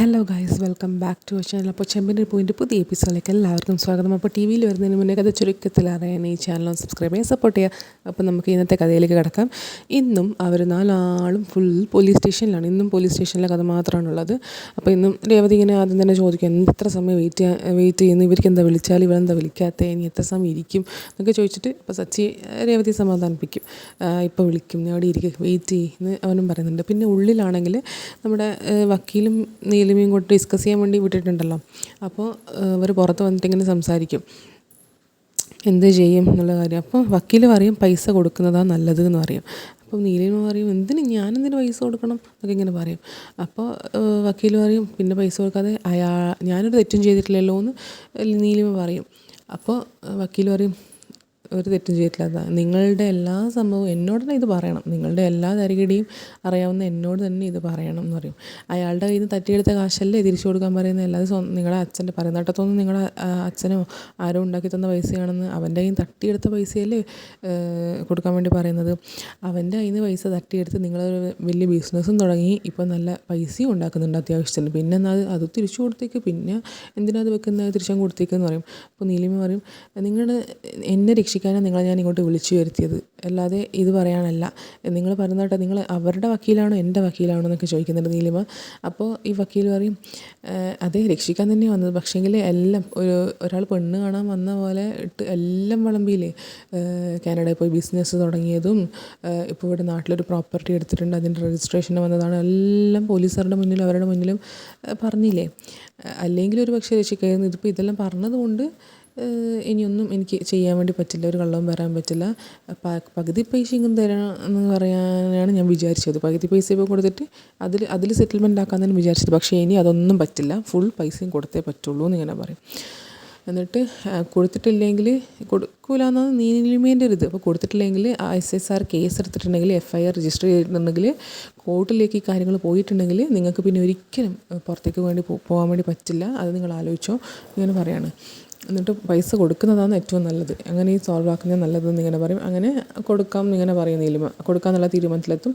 Hello guys, welcome back to our channel. അപ്പോൾ ചെമ്പിൻ്റെ പോയിൻ്റെ പുതിയ എപ്പിസോഡിലേക്ക് എല്ലാവർക്കും സ്വാഗതം. അപ്പോൾ ടി വിയിൽ വരുന്നതിന് മുന്നേ കഥ ചുരുക്കത്തിൽ അറിയാൻ ഈ ചാനൽ സബ്സ്ക്രൈബ് ചെയ്യാൻ സപ്പോർട്ട് ചെയ്യുക. അപ്പോൾ നമുക്ക് ഇന്നത്തെ കഥയിലേക്ക് കിടക്കാം. ഇന്നും അവർ നാലാളും ഫുൾ പോലീസ് സ്റ്റേഷനിലാണ്. ഇന്നും പോലീസ് സ്റ്റേഷനിലെ കഥ മാത്രമാണുള്ളത്. അപ്പോൾ ഇന്നും രേവതി ഇങ്ങനെ ആദ്യം തന്നെ ചോദിക്കും, എത്ര സമയം വെയിറ്റ് ചെയ്യുന്നു, ഇവർക്ക് എന്താ വിളിച്ചാൽ ഇവരെന്താ വിളിക്കാത്തത്, ഇനി എത്ര സമയം ഇരിക്കും എന്നൊക്കെ ചോദിച്ചിട്ട് അപ്പോൾ സച്ചി രേവതി സമാധാനിപ്പിക്കും. ഇപ്പോൾ വിളിക്കും, ഞാൻ അവിടെ ഇരിക്കും, വെയിറ്റ് ചെയ്യുമെന്ന് അവനും പറയുന്നുണ്ട്. പിന്നെ ഉള്ളിലാണെങ്കിൽ നമ്മുടെ വക്കീലും നീലിമയും കൊണ്ട് ഡിസ്കസ് ചെയ്യാൻ വേണ്ടി വിട്ടിട്ടുണ്ടല്ലോ. അപ്പോൾ അവർ പുറത്ത് വന്നിട്ട് ഇങ്ങനെ സംസാരിക്കും, എന്ത് ചെയ്യും എന്നുള്ള കാര്യം. അപ്പോൾ വക്കീൽ പറയും പൈസ കൊടുക്കുന്നതാണ് നല്ലത് എന്ന് പറയും. അപ്പോൾ നീലിമ പറയും, ഞാനെന്തിന് പൈസ കൊടുക്കണം എന്നൊക്കെ ഇങ്ങനെ പറയും. അപ്പോൾ വക്കീൽ പറയും, പിന്നെ പൈസ കൊടുക്കാതെ ഞാനൊരു തെറ്റും ചെയ്തിട്ടില്ലല്ലോ എന്ന് നീലിമ പറയും. അപ്പോൾ വക്കീൽ പറയും, ഒരു തെറ്റും ചെയ്തിട്ടില്ല, നിങ്ങളുടെ എല്ലാ സംഭവവും എന്നോട് തന്നെ ഇത് പറയണം, നിങ്ങളുടെ എല്ലാ തരികിടിയും അറിയാവുന്ന എന്നോട് തന്നെ ഇത് പറയണം എന്ന് പറയും. അയാളുടെ കയ്യിൽ നിന്ന് തട്ടിയെടുത്ത കാശല്ലേ തിരിച്ചു കൊടുക്കാൻ പറയുന്നത്, അല്ലാതെ നിങ്ങളുടെ അച്ഛൻ്റെ പറയുന്നട്ടത്തൊന്നും നിങ്ങളുടെ അച്ഛനോ ആരോ ഉണ്ടാക്കി തന്ന പൈസയാണെന്ന്, അവൻ്റെ കയ്യിൽ നിന്ന് തട്ടിയെടുത്ത പൈസയല്ലേ കൊടുക്കാൻ വേണ്ടി പറയുന്നത്. അവൻ്റെ കയ്യിൽ നിന്ന് പൈസ തട്ടിയെടുത്ത് നിങ്ങളൊരു വലിയ ബിസിനസ്സും തുടങ്ങി, ഇപ്പോൾ നല്ല പൈസയും ഉണ്ടാക്കുന്നുണ്ട് അത്യാവശ്യത്തിന്, പിന്നെ അത് തിരിച്ചു കൊടുത്തേക്ക്, പിന്നെ എന്തിനാ അത് വെക്കുന്നത്, തിരിച്ചാൽ കൊടുത്തേക്കെന്ന് പറയും. അപ്പോൾ നീലിമ പറയും, എന്നെ രക്ഷിക്കാനാണ് നിങ്ങളെ ഞാൻ ഇങ്ങോട്ട് വിളിച്ചു വരുത്തിയത്, അല്ലാതെ ഇത് പറയാനല്ല. നിങ്ങൾ പറയുന്നതായിട്ട് നിങ്ങൾ അവരുടെ വക്കീലാണോ എൻ്റെ വക്കീലാണോ എന്നൊക്കെ ചോദിക്കുന്നുണ്ട് നീലിമ. അപ്പോൾ ഈ വക്കീൽ പറയും, അതെ രക്ഷിക്കാൻ തന്നെയാണ് വന്നത്, പക്ഷേങ്കിൽ എല്ലാം ഒരാൾ പെണ്ണ് കാണാൻ വന്ന പോലെ ഇട്ട് എല്ലാം വിളമ്പിയില്ലേ, കാനഡയിൽ പോയി ബിസിനസ് തുടങ്ങിയതും, ഇപ്പോൾ ഇവിടെ നാട്ടിലൊരു പ്രോപ്പർട്ടി എടുത്തിട്ടുണ്ട്, അതിൻ്റെ രജിസ്ട്രേഷൻ വന്നതാണ്, എല്ലാം പോലീസുകാരുടെ മുന്നിലും അവരുടെ മുന്നിലും പറഞ്ഞില്ലേ. അല്ലെങ്കിൽ ഒരു പക്ഷേ രക്ഷിക്കായിരുന്നു. ഇതിപ്പോൾ ഇതെല്ലാം പറഞ്ഞതുകൊണ്ട് ഇനിയൊന്നും എനിക്ക് ചെയ്യാൻ വേണ്ടി പറ്റില്ല, ഒരു കള്ളവും വരാൻ പറ്റില്ല, പകുതി പൈസ ഇങ്ങനെ തരണം എന്ന് പറയാനാണ് ഞാൻ വിചാരിച്ചത്. പകുതി പൈസ ഇപ്പോൾ കൊടുത്തിട്ട് അതിൽ സെറ്റിൽമെൻ്റ് ആക്കാമെന്നാണ് വിചാരിച്ചത്. പക്ഷേ ഇനി അതൊന്നും പറ്റില്ല, ഫുൾ പൈസയും കൊടുത്തേ പറ്റുള്ളൂ എന്നിങ്ങനെ പറയും. എന്നിട്ട് കൊടുത്തിട്ടില്ലെങ്കിൽ കൊടുക്കൂലെന്നാണ് നീലിമേൻ്റെ ഒരു ഇത്. അപ്പോൾ കൊടുത്തിട്ടില്ലെങ്കിൽ SSR കേസ് എടുത്തിട്ടുണ്ടെങ്കിൽ, FIR രജിസ്റ്റർ ചെയ്തിട്ടുണ്ടെങ്കിൽ, കോർട്ടിലേക്ക് ഈ കാര്യങ്ങൾ പോയിട്ടുണ്ടെങ്കിൽ നിങ്ങൾക്ക് പിന്നെ ഒരിക്കലും പുറത്തേക്ക് പോകാൻ വേണ്ടി പറ്റില്ല, അത് നിങ്ങൾ ആലോചിച്ചോ ഇങ്ങനെ പറയാണ്. എന്നിട്ട് പൈസ കൊടുക്കുന്നതാണ് ഏറ്റവും നല്ലത്, അങ്ങനെ ഈ സോൾവ് ആക്കുന്നത് നല്ലതെന്ന് ഇങ്ങനെ പറയും. അങ്ങനെ കൊടുക്കാം എന്നിങ്ങനെ പറയും നീലിമ, കൊടുക്കാമെന്നുള്ള തീരുമാനത്തിലെത്തും.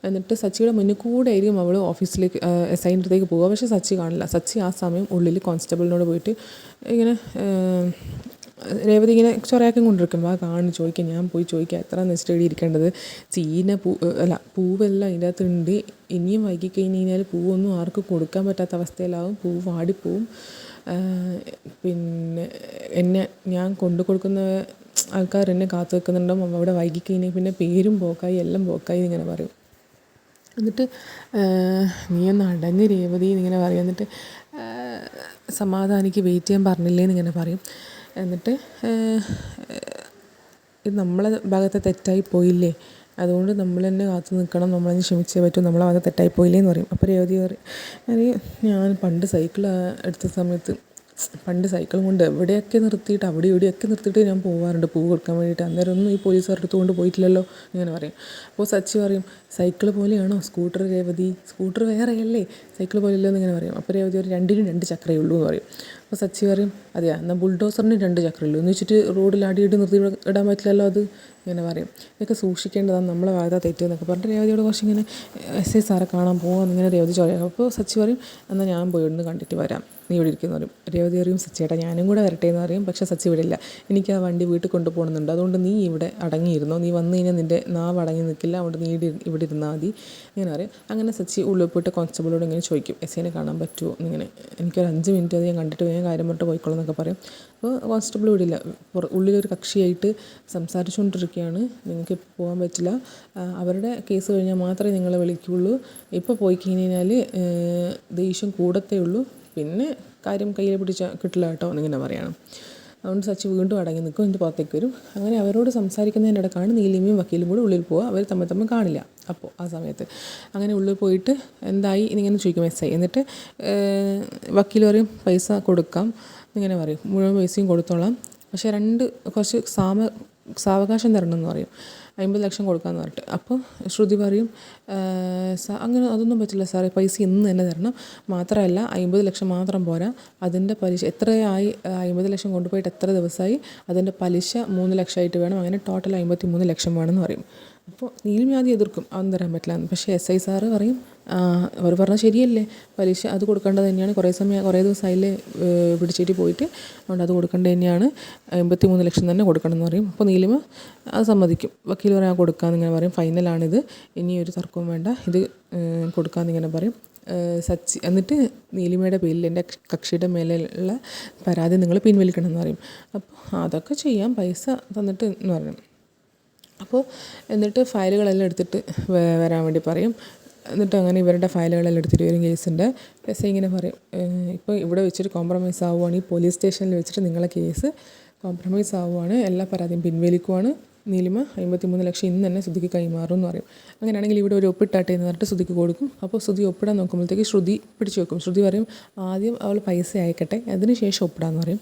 എന്നിട്ട് സച്ചിയുടെ മുന്നിൽ കൂടെ ആയിരിക്കും അവൾ ഓഫീസിലേക്ക് SIൻ്റെ അടുത്തേക്ക് പോവുക. പക്ഷേ സച്ചി കാണില്ല. സച്ചി ആ സമയം ഉള്ളിൽ കോൺസ്റ്റബിളിനോട് പോയിട്ട് ഇങ്ങനെ രേവതി ഇങ്ങനെ ചൊറയാക്കി കൊണ്ടിരിക്കുമ്പോൾ ചോദിക്കാം, ഞാൻ പോയി ചോദിക്കാം എത്ര നെസ്റ്റഡി ഇരിക്കേണ്ടത്, പൂവെല്ലാം അതിൻ്റെ അകത്തുണ്ട്, ഇനിയും വൈകിക്കഴിഞ്ഞ് കഴിഞ്ഞാൽ പൂവൊന്നും ആർക്കും കൊടുക്കാൻ പറ്റാത്ത അവസ്ഥയിലാവും, പൂവ് വാടിപ്പോവും, പിന്നെ ഞാൻ കൊണ്ടു കൊടുക്കുന്ന ആൾക്കാർ എന്നെ കാത്തു വെക്കുന്നുണ്ടാവും, അവിടെ വൈകിക്കഴിഞ്ഞാൽ പിന്നെ പേരും പോക്കായി എല്ലാം പോക്കായി എന്നിങ്ങനെ പറയും. എന്നിട്ട് നീ ഒന്ന് അടങ്ങ് രേവതി എന്നിങ്ങനെ പറയും. എന്നിട്ട് സമാധാനിക്ക് വെയിറ്റ് ചെയ്യാൻ പറഞ്ഞില്ലേ എന്നിങ്ങനെ പറയും. എന്നിട്ട് ഇത് നമ്മളെ ഭാഗത്തെ തെറ്റായി പോയില്ലേ, അതുകൊണ്ട് നമ്മൾ തന്നെ കാത്തു നിൽക്കണം, നമ്മളതിന് ക്ഷമിച്ചേ പറ്റും, നമ്മളെ ഭാഗത്ത് തെറ്റായി പോയില്ലേ എന്ന് പറയും. അപ്പോൾ രേവതി പറയും, ഞാൻ പണ്ട് സൈക്കിൾ എടുത്ത സമയത്ത് സൈക്കിളും കൊണ്ട് എവിടെയൊക്കെ നിർത്തിയിട്ട് അവിടെ ഇവിടെയൊക്കെ നിർത്തിയിട്ട് ഞാൻ പോകാറുണ്ട് പൂ കൊടുക്കാൻ വേണ്ടിയിട്ട്, അന്നേരം ഒന്നും ഈ പോലീസുകാർ എടുത്ത് കൊണ്ട് പോയിട്ടില്ലല്ലോ ഇങ്ങനെ പറയും. അപ്പോൾ സച്ചി പറയും, സൈക്കിൾ പോലെയാണോ സ്കൂട്ടർ രേവതി, സ്കൂട്ടർ വേറെയല്ലേ, സൈക്കിൾ പോലെയല്ലോ എന്നിങ്ങനെ പറയും. അപ്പോൾ രേവതി ഒരു രണ്ടിനും 2 ചക്രയേ ഉള്ളൂ എന്ന് പറയും. അപ്പോൾ സച്ചി പറയും, അതെയാ എന്നാൽ ബുൾഡോസറിന് 2 ചക്രയുള്ളൂ എന്ന് വെച്ചിട്ട് റോഡിൽ അടിയിട്ട് നിർത്തി ഇടാൻ പറ്റില്ലല്ലോ അത് ഇങ്ങനെ പറയും. ഇതൊക്കെ സൂക്ഷിക്കേണ്ടതാണ്, നമ്മളെ വായത തെറ്റെന്നൊക്കെ പറഞ്ഞിട്ട് രേവതിയോട് കുറച്ചിങ്ങനെ SI സാറെ കാണാൻ പോകാമെന്ന് ഇങ്ങനെ രേവതി ചോദിക്കും. അപ്പോൾ സച്ചി പറയും, എന്നാൽ ഞാൻ പോയി ഒന്ന് കണ്ടിട്ട് വരാം, നീ ഇവിടെ ഇരിക്കുന്നു പറയും. രേവതി അറിയും, സച്ചിയേട്ടാ ഞാനും കൂടെ വരട്ടെ എന്ന് പറയും. പക്ഷേ സച്ചി വിടില്ല, എനിക്ക് ആ വണ്ടി വീട്ടിൽ കൊണ്ടുപോകണമെന്നുണ്ട്, അതുകൊണ്ട് നീ ഇവിടെ അടങ്ങിയിരുന്നോ, നീ വന്നു കഴിഞ്ഞാൽ നിൻ്റെ നാവ് അടങ്ങി നിൽക്കില്ല, അതുകൊണ്ട് നീ ഇവിടെ ഇരുന്നാൽ മതി ഇങ്ങനെ പറയും. അങ്ങനെ സച്ചി ഉള്ളിൽ പോയിട്ട് കോൺസ്റ്റബിളോട് ഇങ്ങനെ ചോദിക്കും, SIനെ കാണാൻ പറ്റുമോ എന്നിങ്ങനെ, എനിക്കൊരു 5 മിനിറ്റ് അത് ഞാൻ കണ്ടിട്ട് വേഗം കാര്യം പറഞ്ഞിട്ട് പോയിക്കോളൂ എന്നൊക്കെ പറയും. അപ്പോൾ കോൺസ്റ്റബിൾ വിടില്ല, ഉള്ളിലൊരു കക്ഷിയായിട്ട് സംസാരിച്ചുകൊണ്ടിരിക്കുകയാണ്, നിങ്ങൾക്ക് പോകാൻ പറ്റില്ല, അവരുടെ കേസ് കഴിഞ്ഞാൽ മാത്രമേ നിങ്ങളെ വിളിക്കുകയുള്ളൂ, ഇപ്പോൾ പോയി കഴിഞ്ഞാൽ ദേഷ്യം കൂടത്തേ ഉള്ളൂ, പിന്നെ കാര്യം കയ്യിൽ പിടിച്ചാൽ കിട്ടില്ല കേട്ടോ എന്നിങ്ങനെ പറയണം. അതുകൊണ്ട് സച്ചി വീണ്ടും അടങ്ങി നിൽക്കും, എന്നിട്ട് പുറത്തേക്ക് വരും. അങ്ങനെ അവരോട് സംസാരിക്കുന്നതിൻ്റെ ഇടക്കാണ് നീലിമയും വക്കീലും കൂടെ ഉള്ളിൽ പോവുക. അവർ തമ്മിൽ കാണില്ല അപ്പോൾ ആ സമയത്ത്. അങ്ങനെ ഉള്ളിൽ പോയിട്ട് എന്തായി എന്നിങ്ങനെ ചോദിക്കും SI. എന്നിട്ട് വക്കീൽ പറയും, പൈസ കൊടുക്കാം എന്നിങ്ങനെ പറയും, മുഴുവൻ പൈസയും കൊടുത്തോളാം, പക്ഷേ കുറച്ച് സാവകാശം തരണം എന്ന് പറയും, 50 ലക്ഷം കൊടുക്കാമെന്ന് പറഞ്ഞിട്ട്. അപ്പോൾ ശ്രുതി പറയും, അങ്ങനെ അതൊന്നും പറ്റില്ല സാറേ, പൈസ ഇന്ന് തന്നെ തരണം, മാത്രമല്ല 50 ലക്ഷം മാത്രം പോരാ, അതിൻ്റെ പലിശ എത്രയായി, 50 ലക്ഷം കൊണ്ടുപോയിട്ട് എത്ര ദിവസമായി, അതിൻ്റെ പലിശ 3 ലക്ഷമായിട്ട് വേണം, അങ്ങനെ ടോട്ടൽ 53 ലക്ഷം വേണമെന്ന് പറയും. അപ്പോൾ നീലിമ ആദ്യം എതിർക്കും, അതൊന്നും തരാൻ പറ്റില്ല എന്ന്. പക്ഷേ SI സാറ് പറയും അവർ പറഞ്ഞാൽ ശരിയല്ലേ, പലിശ അത് കൊടുക്കേണ്ടത് തന്നെയാണ്, കുറേ ദിവസമായില്ലേ പിടിച്ചിട്ട് പോയിട്ട്, അതുകൊണ്ട് അത് കൊടുക്കേണ്ടത് തന്നെയാണ്, 53 ലക്ഷം തന്നെ കൊടുക്കണം എന്ന് പറയും. അപ്പോൾ നീലിമ അത് സമ്മതിക്കും. വക്കീൽ പറയാൻ കൊടുക്കാമെന്നിങ്ങനെ പറയും, ഫൈനലാണിത്, ഇനി ഒരു തർക്കവും വേണ്ട, ഇത് കൊടുക്കാമെന്നിങ്ങനെ പറയും. എന്നിട്ട് നീലിമയുടെ പേരിൽ എൻ്റെ കക്ഷിയുടെ മേലെയുള്ള പരാതി നിങ്ങൾ പിൻവലിക്കണം എന്ന് പറയും. അപ്പോൾ അതൊക്കെ ചെയ്യാം, പൈസ തന്നിട്ട് എന്ന് പറയും. അപ്പോൾ എന്നിട്ട് ഫയലുകളെല്ലാം എടുത്തിട്ട് വരാൻ വേണ്ടി പറയും. എന്നിട്ട് അങ്ങനെ ഇവരുടെ ഫയലുകളെല്ലാം എടുത്തിട്ട് വരും കേസിൻ്റെ. SI ഇങ്ങനെ പറയും, ഇപ്പോൾ ഇവിടെ വെച്ചിട്ട് കോംപ്രമൈസ് ആവുകയാണെങ്കിൽ പോലീസ് സ്റ്റേഷനിൽ വെച്ചിട്ട് നിങ്ങളെ കേസ് കോംപ്രമൈസ് ആവുകയാണ്, എല്ലാ പരാതിയും പിൻവലിക്കുവാണ്, നീലിമ 53 ലക്ഷം ഇന്ന് തന്നെ ശ്രുതിക്ക് കൈമാറും എന്ന് പറയും. അങ്ങനെയാണെങ്കിൽ ഇവിടെ ഒരു ഒപ്പിട്ടാട്ടെ എന്ന് പറഞ്ഞിട്ട് ശ്രുതിക്ക് കൊടുക്കും. അപ്പോൾ ശ്രുതി ഒപ്പിടാൻ നോക്കുമ്പോഴത്തേക്ക് ശ്രുതി പിടിച്ചു വെക്കും. ശ്രുതി പറയും ആദ്യം അവൾ പൈസ അയക്കട്ടെ, അതിന് ശേഷം ഒപ്പിടാമെന്ന് പറയും.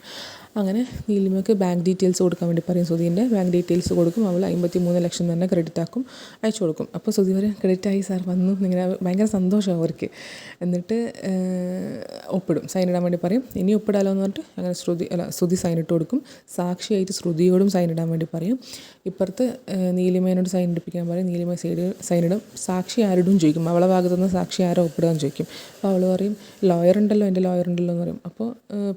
അങ്ങനെ നീലിമയ്ക്ക് ബാങ്ക് ഡീറ്റെയിൽസ് കൊടുക്കാൻ വേണ്ടി പറയും. ശ്രുതിൻ്റെ ബാങ്ക് ഡീറ്റെയിൽസ് കൊടുക്കും. അവൾ 53 ലക്ഷം തന്നെ ക്രെഡിറ്റ് ആക്കും, അയച്ചു കൊടുക്കും. അപ്പോൾ ശ്രുതി പറയും ക്രെഡിറ്റ് ആയി സാർ, വന്നു, ഇങ്ങനെ ഭയങ്കര സന്തോഷമാണ് അവർക്ക്. എന്നിട്ട് ഒപ്പിടും, സൈൻ ഇടാൻ വേണ്ടി പറയും. ഇനി ഒപ്പിടാലോ എന്ന് പറഞ്ഞിട്ട് അങ്ങനെ ശ്രുതി സൈൻ ഇട്ട് കൊടുക്കും. സാക്ഷിയായിട്ട് ശ്രുതിയോടും സൈൻ ഇടാൻ വേണ്ടി പറയും. ഇപ്പുറത്ത് നീലിമേനോട് സൈൻ ഇടിപ്പിക്കാൻ പറയും. നീലിമ സൈൻ ഇടും. സാക്ഷി ആരോടും ചോദിക്കും, അവളെ ഭാഗത്തുനിന്ന് സാക്ഷി ആരോ ഒപ്പിടാന്ന് ചോദിക്കും. അപ്പോൾ അവൾ പറയും ലോയർ ഉണ്ടല്ലോ, എൻ്റെ ലോയർ ഉണ്ടല്ലോ എന്ന് പറയും. അപ്പോൾ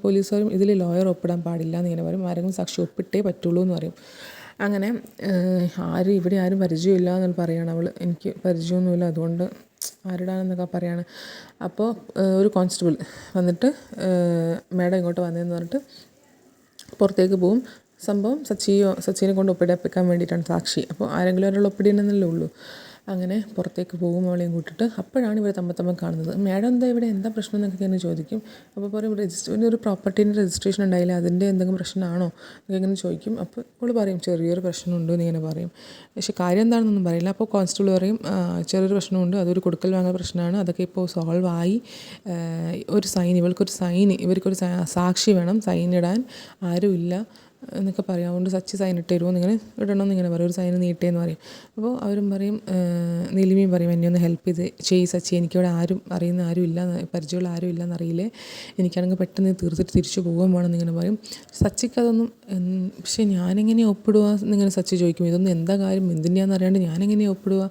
പോലീസ് പറയും ഇതിൽ ലോയർ ഒപ്പിടാൻ പാടില്ല എന്നിങ്ങനെ പറയും, ആരെങ്കിലും സാക്ഷി ഒപ്പിട്ടേ പറ്റുള്ളൂ എന്ന് പറയും. അങ്ങനെ ഇവിടെ ആരും പരിചയമില്ല എന്ന് പറയുകയാണ് അവൾ, എനിക്ക് പരിചയമൊന്നുമില്ല, അതുകൊണ്ട് ആരിടാനെന്നൊക്കെ പറയാണ്. അപ്പോൾ ഒരു കോൺസ്റ്റബിൾ വന്നിട്ട് മേഡം ഇങ്ങോട്ട് വന്നതെന്ന് പറഞ്ഞിട്ട് പുറത്തേക്ക് പോവും. സംഭവം സച്ചിനെ കൊണ്ട് ഒപ്പിടിപ്പിക്കാൻ വേണ്ടിയിട്ടാണ് സാക്ഷി. അപ്പോൾ ആരെങ്കിലും ഒരാൾ ഒപ്പിടണമെന്നല്ലേ ഉള്ളൂ. അങ്ങനെ പുറത്തേക്ക് പോകും അവളെയും കൂട്ടിയിട്ട്. അപ്പോഴാണ് ഇവർ തമ്മിൽ കാണുന്നത്. മേഡം എന്താ പ്രശ്നം എന്നൊക്കെ എന്നെ ചോദിക്കും. അപ്പോൾ പറയും ഒരു പ്രോപ്പർട്ടീൻ്റെ രജിസ്ട്രേഷൻ ഉണ്ടായില്ല, അതിൻ്റെ എന്തെങ്കിലും പ്രശ്നമാണോ എന്നൊക്കെ ഇങ്ങനെ ചോദിക്കും. അപ്പോൾ അവൾ പറയും ചെറിയൊരു പ്രശ്നമുണ്ട് എന്നിങ്ങനെ പറയും. പക്ഷേ കാര്യം എന്താണെന്നൊന്നും പറയില്ല. അപ്പോൾ കോൺസ്റ്റബിൾ പറയും ചെറിയൊരു പ്രശ്നമുണ്ട്, അതൊരു കൊടുക്കൽ വാങ്ങൽ പ്രശ്നമാണ്, അതൊക്കെ ഇപ്പോൾ സോൾവ് ആയി, ഇവർക്കൊരു സാക്ഷി വേണം, സൈൻ ഇടാൻ ആരുമില്ല എന്നൊക്കെ പറയും. അതുകൊണ്ട് സച്ചി സൈൻ ഇട്ട് തരുമോ എന്നിങ്ങനെ ഇടണമെന്നിങ്ങനെ പറയും, ഒരു സൈൻ നീട്ടേന്ന് പറയും. അപ്പോൾ അവരും പറയും, നീലിമയും പറയും എന്നെ ഒന്ന് ഹെൽപ്പ് ചെയ്യ് സച്ചി, എനിക്കിവിടെ അറിയുന്ന ആരും ഇല്ല, പരിചയമുള്ള ആരും ഇല്ലെന്നറിയില്ലേ, എനിക്കാണെങ്കിൽ പെട്ടെന്ന് തീർത്തിട്ട് തിരിച്ചു പോകാൻ വേണമെന്നിങ്ങനെ പറയും. സച്ചിക്ക് അതൊന്നും പക്ഷേ ഞാനെങ്ങനെ ഒപ്പിടുക എന്നിങ്ങനെ സച്ചി ചോദിക്കും. ഇതൊന്നും എന്താ കാര്യം, എന്തിൻ്റെയാണെന്ന് അറിയാണ്ട് ഞാനെങ്ങനെ ഒപ്പിടുക,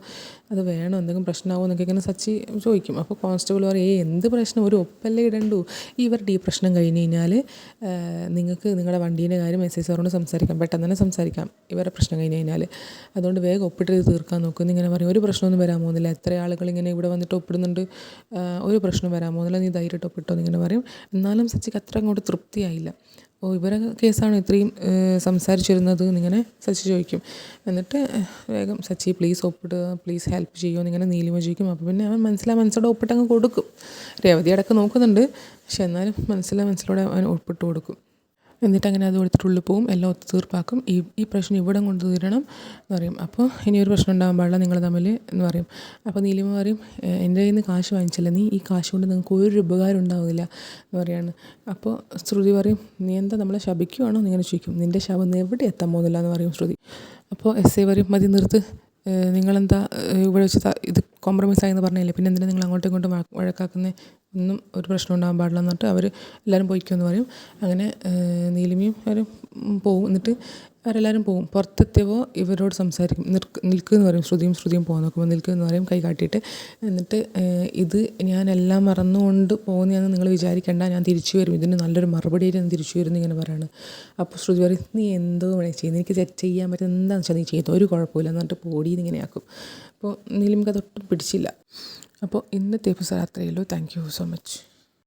അത് വേണോ, എന്തെങ്കിലും പ്രശ്നമാകുമോ എന്നൊക്കെ ഇങ്ങനെ സച്ചി ചോദിക്കും. അപ്പോൾ കോൺസ്റ്റബിൾ പറയും എന്ത് പ്രശ്നം, ഒരു ഒപ്പല്ലേ ഇടണ്ടു, ഇവരുടെ ഈ പ്രശ്നം കഴിഞ്ഞ് കഴിഞ്ഞാൽ നിങ്ങൾക്ക് നിങ്ങളുടെ വണ്ടീൻ്റെ കാര്യം SI സാറോട് സംസാരിക്കാം, പെട്ടെന്ന് തന്നെ സംസാരിക്കാം ഇവരുടെ പ്രശ്നം കഴിഞ്ഞ് കഴിഞ്ഞാൽ, അതുകൊണ്ട് വേഗം ഒപ്പിട്ട് തീർക്കാൻ നോക്കും എന്നിങ്ങനെ പറയും. ഒരു പ്രശ്നമൊന്നും വരാൻ പോകുന്നില്ല, എത്ര ആളുകൾ ഇങ്ങനെ ഇവിടെ വന്നിട്ട് ഒപ്പിടുന്നുണ്ട്, ഒരു പ്രശ്നം വരാൻ പോകുന്നില്ല, നീ ധൈര്യമായിട്ട് ഒപ്പിട്ടോ എന്നിങ്ങനെ പറയും. എന്നാലും സച്ചിക്ക് അത്ര അങ്ങോട്ട് തൃപ്തിയായില്ല. ഇവരെ കേസാണ് ഇത്രയും സംസാരിച്ചിരുന്നത് എന്നിങ്ങനെ സച്ചി ചോദിക്കും. എന്നിട്ട് വേഗം സച്ചി പ്ലീസ് ഒപ്പിടുക, പ്ലീസ് ഹെൽപ്പ് ചെയ്യുമോ എന്നിങ്ങനെ നീലിമ ചോദിക്കും. അപ്പോൾ പിന്നെ അവൻ മനസ്സിലോടെ ഒപ്പിട്ടങ്ങ് കൊടുക്കും. രേവതി അടക്കം നോക്കുന്നുണ്ട്, പക്ഷെ എന്നാലും മനസ്സിലോടെ അവൻ ഒപ്പിട്ട് കൊടുക്കും. എന്നിട്ട് അങ്ങനെ അത് കൊടുത്തിട്ട് ഉള്ളിൽ പോവും, എല്ലാം ഒത്തുതീർപ്പാക്കും. ഈ പ്രശ്നം ഇവിടെ കൊണ്ട് തീരണം എന്ന് പറയും. അപ്പോൾ ഇനിയൊരു പ്രശ്നം ഉണ്ടാകാൻ പാടില്ല നിങ്ങൾ തമ്മിൽ എന്ന് പറയും. അപ്പോൾ നീലിമ പറയും എൻ്റെ കയ്യിൽ നിന്ന് കാശ് വാങ്ങിച്ചില്ല, നീ ഈ കാശ് കൊണ്ട് നിങ്ങൾക്ക് ഒരു ഉപകാരം ഉണ്ടാവില്ല എന്ന് പറയാണ്. അപ്പോൾ ശ്രുതി പറയും നീ എന്താ നമ്മളെ ശപിക്കുവാണോ എന്നിങ്ങനെ ചോദിക്കും. നിൻ്റെ ശബം എവിടെ എത്താൻ പോകുന്നില്ല എന്ന് പറയും ശ്രുതി. അപ്പോൾ SI പറയും മതി നിർത്ത്, നിങ്ങളെന്താ ഇവിടെ വെച്ച് ഇത് കോംപ്രമൈസ് ആയെന്ന് പറഞ്ഞില്ലേ, പിന്നെ എന്തിനാണ് നിങ്ങൾ അങ്ങോട്ടും ഇങ്ങോട്ടും വഴക്കാക്കുന്നത്, ഒന്നും ഒരു പ്രശ്നം ഉണ്ടാകാൻ പാടില്ല എന്നിട്ട് അവർ എല്ലാവരും പോയിക്കുമെന്ന് പറയും. അങ്ങനെ നീലിമയും അവരും പോവും. എന്നിട്ട് അവരെല്ലാവരും പോവും. പുറത്തെത്തിയപ്പോൾ ഇവരോട് സംസാരിക്കും, നിൽക്കുമെന്ന് പറയും. ശ്രുതിയും പോകാൻ നോക്കുമ്പോൾ നിൽക്കുമെന്ന് പറയും കൈ കാട്ടിയിട്ട്. എന്നിട്ട് ഇത് ഞാനെല്ലാം മറന്നുകൊണ്ട് പോകുന്നതാണെന്ന് നിങ്ങൾ വിചാരിക്കേണ്ട, ഞാൻ തിരിച്ചു വരും, ഇതിന് നല്ലൊരു മറുപടിയായിട്ട് ഞാൻ തിരിച്ചു വരും എന്നിങ്ങനെ പറയാണ്. അപ്പോൾ ശ്രുതി പറയും നീ എന്തോ വേണേ ചെയ്യുന്നത്, എനിക്ക് ചെയ്യാൻ പറ്റും എന്താണെന്ന് വെച്ചാൽ നീ ചെയ്തോ, ഒരു കുഴപ്പമില്ല എന്നിട്ട് പോടിയെന്ന് ഇങ്ങനെ ആക്കും. അപ്പോൾ നീലിമയ്ക്ക് അതൊട്ടും പിടിച്ചില്ല. അപ്പോൾ ഇന്നത്തെ എപ്പിസോഡ് അത്രയേ ഉള്ളൂ. Thank you so much.